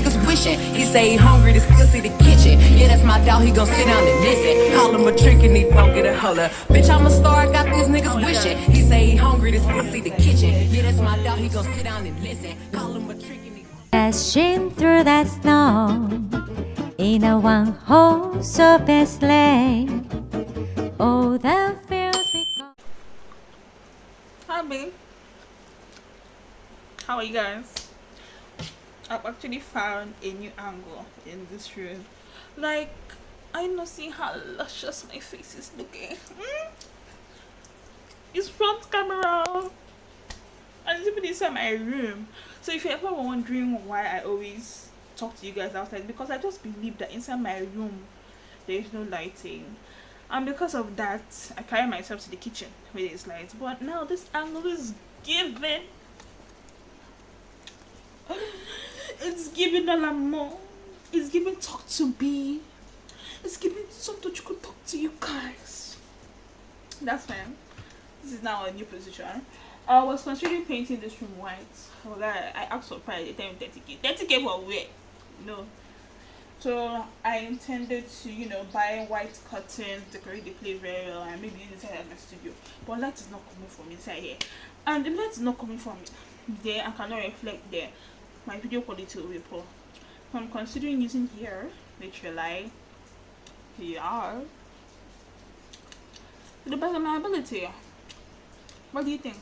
niggas wishing. He say he hungry, this pussy the kitchen. Yeah, that's my dog, he gon' sit down and listen. Call him a trick and he don't get a holler. Bitch, I'm a star, I got these niggas wishing. He say he hungry, this pussy the kitchen. Yeah, that's my dog, he gon' sit down and listen. Call him a trick and he Dashing through the snow in a one-horse open sleigh. Oh, the fields we go. Hi, babe. How are you guys? I've actually found a new angle in this room. Like, I don't see how luscious my face is looking. It's front camera, and it's even inside my room. So if you're ever wondering why I always talk to you guys outside, because I just believe that inside my room there is no lighting, and because of that I carry myself to the kitchen where there's lights. But now this angle is giving. It's giving a lot more. It's giving talk to me. It's giving something you could talk to you guys. That's fine. This is now a new position. I was considering painting this room white. I asked for price. They tell me 30k. 30k for where? No. So I intended to, buy white curtains, decorate the place very well, and maybe use it as my studio. But light is not coming from inside here, and the light is not coming from there. I cannot reflect there. My video quality will be poor. So I'm considering using here, literally here, to the best of my ability. What do you think?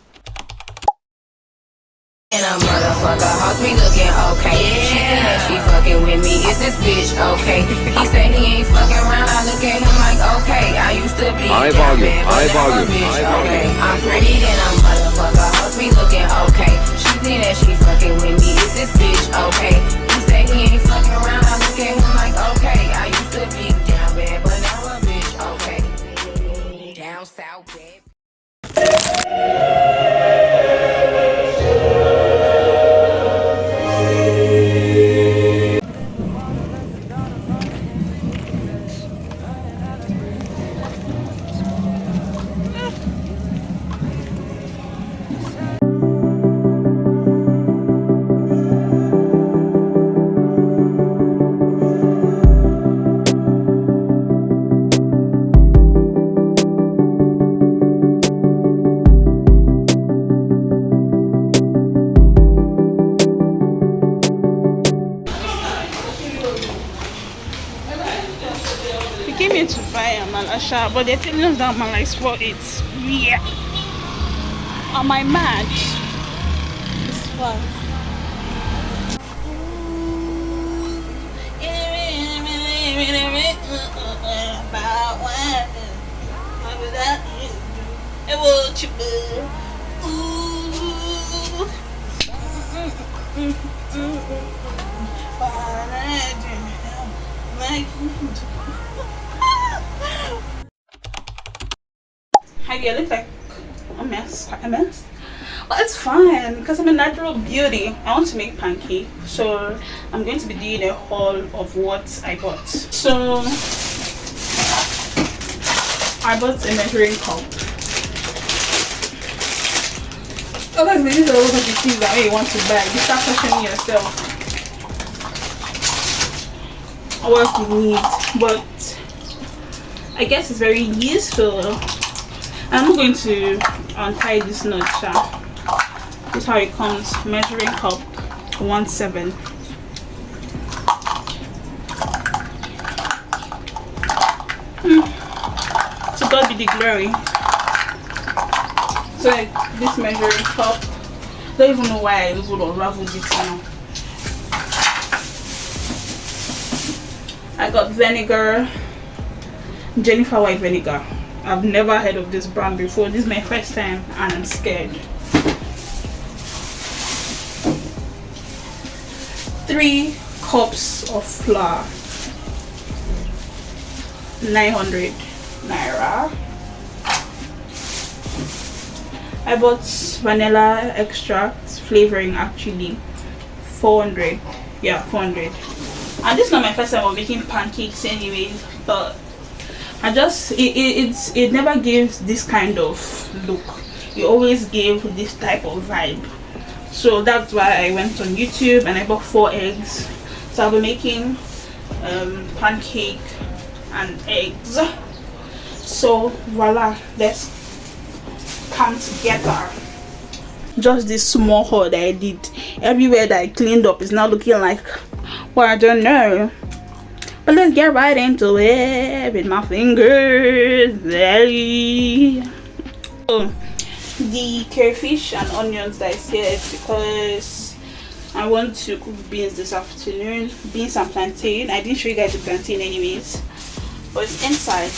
And a motherfucker, hoes be looking okay. She think that she fucking with me, is this bitch okay? He said he ain't fucking around, I look at him like okay. I used to be down bad, but now a bitch okay. I'm pretty than a motherfucker, hoes be looking okay. She think that she fucking with me, is this bitch okay? He said he ain't fucking around, I look at him like okay. I used to be down bad, but now a bitch okay. Down south bad. Came here to buy a malasha, but they're telling us that man likes for it. Yeah. On my match. It's fun. I look like a mess, but it's fine because I'm a natural beauty. I want to make pancake, so I'm going to be doing a haul of what I bought. So I bought a measuring cup. Okay, these are all of the things that you want to buy. You start questioning yourself what you need, but I guess it's very useful. I'm going to untie this knot. This is how it comes. Measuring cup 1/7. So God be the glory. So this measuring cup, don't even know why I even unraveled it now. I got vinegar, Jennifer white vinegar. I've never heard of this brand before. This is my first time and I'm scared. 3 cups of flour, 900 naira. I bought vanilla extract flavoring, actually 400. Yeah, 400. And this is not my first time of making pancakes anyways, but I just it never gives this kind of look. It always gave this type of vibe. So that's why I went on YouTube and I bought 4 eggs, So I'll be making pancake and eggs. So voila, let's come together. Just this small haul that I did, everywhere that I cleaned up is now looking like, well, I don't know, but let's get right into it with my fingers. So the crayfish and onions that I said, because I want to cook beans this afternoon, beans and plantain. I didn't show you guys the plantain anyways, but it's inside.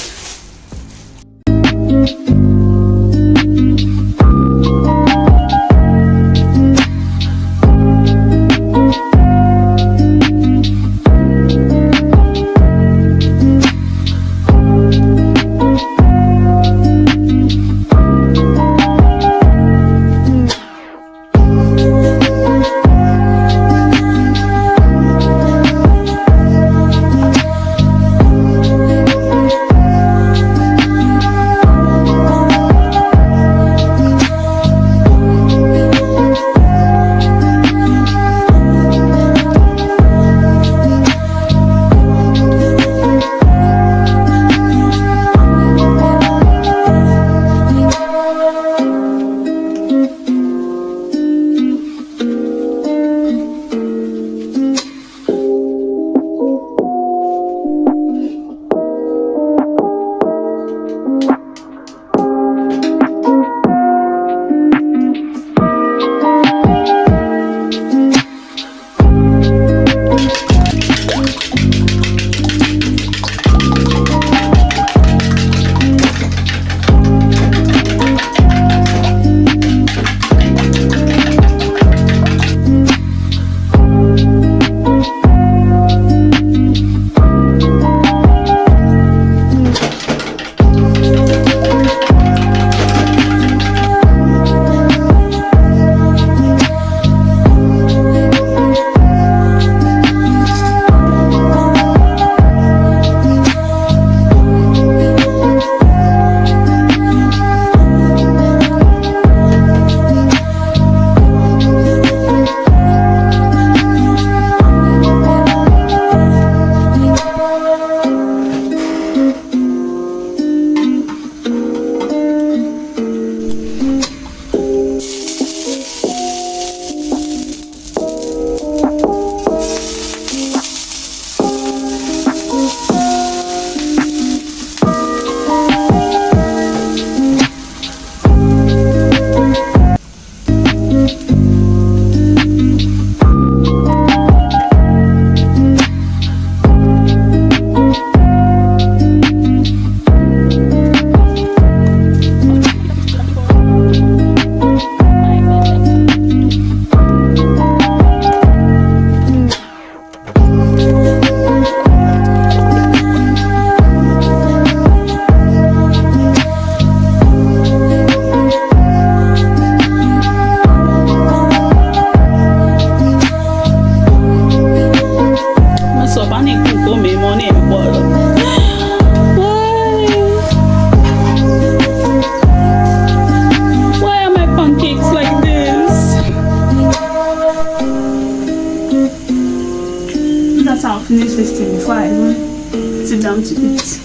finish this thing before I even sit down to eat.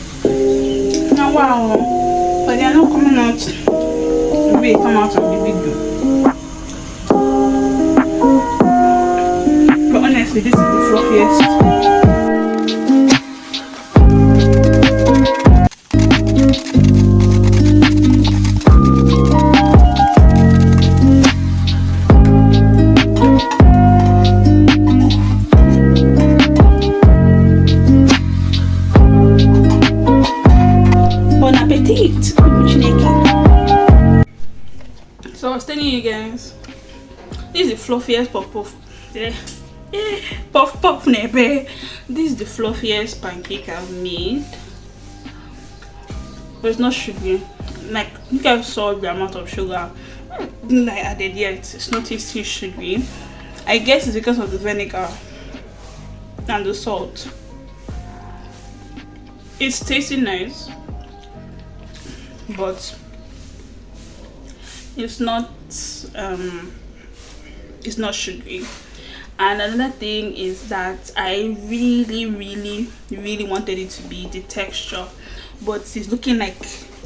Now wow, but they are not coming out the way they come out of the video. But honestly, this is the fluffiest. So I was telling you guys, this is the fluffiest puff puff. Puff puff nebe. This is the fluffiest pancake I've made. But it's not sugary. Like you guys saw the amount of sugar I added yet. It's not tasty sugary. I guess it's because of the vinegar and the salt. It's tasty nice, but it's not sugary. And another thing is that I really wanted it to be the texture, but it's looking like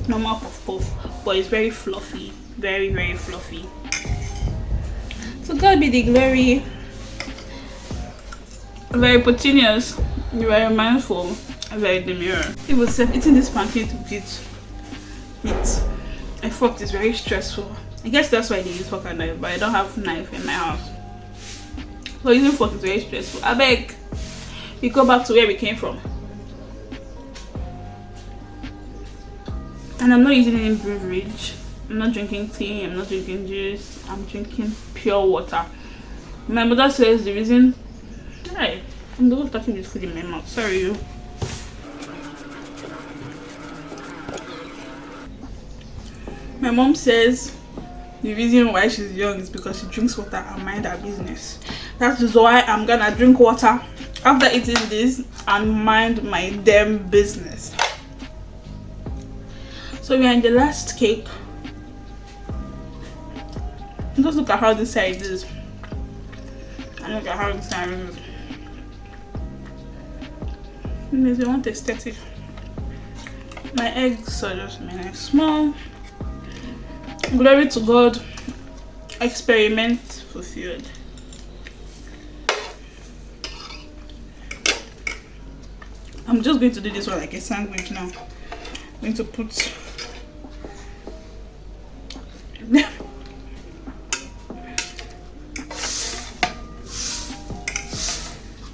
normal puff puff, but it's very fluffy, very fluffy. So God be the glory. Very spontaneous, very mindful, very demure. It was eating this pancake with a fork is very stressful. I guess that's why they use fork and knife, but I don't have knife in my house. So using fork is very stressful. I beg, we go back to where we came from. And I'm not using any beverage. I'm not drinking tea, I'm not drinking juice, I'm drinking pure water. My mother says the reason... Hi, I'm the one touching this food in my mouth. Sorry, you. My mom says the reason why she's young is because she drinks water and mind her business. That is why I'm gonna drink water after eating this and mind my damn business. So we are in the last cake. Just look at how this side is. And look at how this side is. If you want aesthetic, my eggs are just made small. Glory to God, experiment fulfilled. I'm just going to do this one like a sandwich now. I'm going to put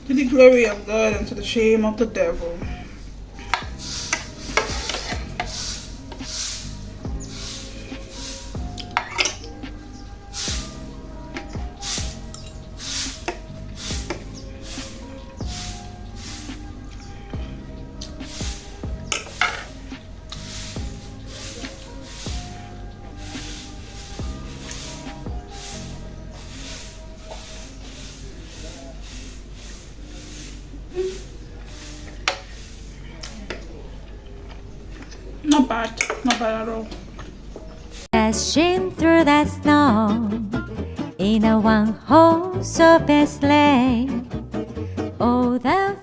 to the glory of God and to the shame of the devil. Not bad at all. Dashing through that snow in a one-horse open sleigh. Oh, the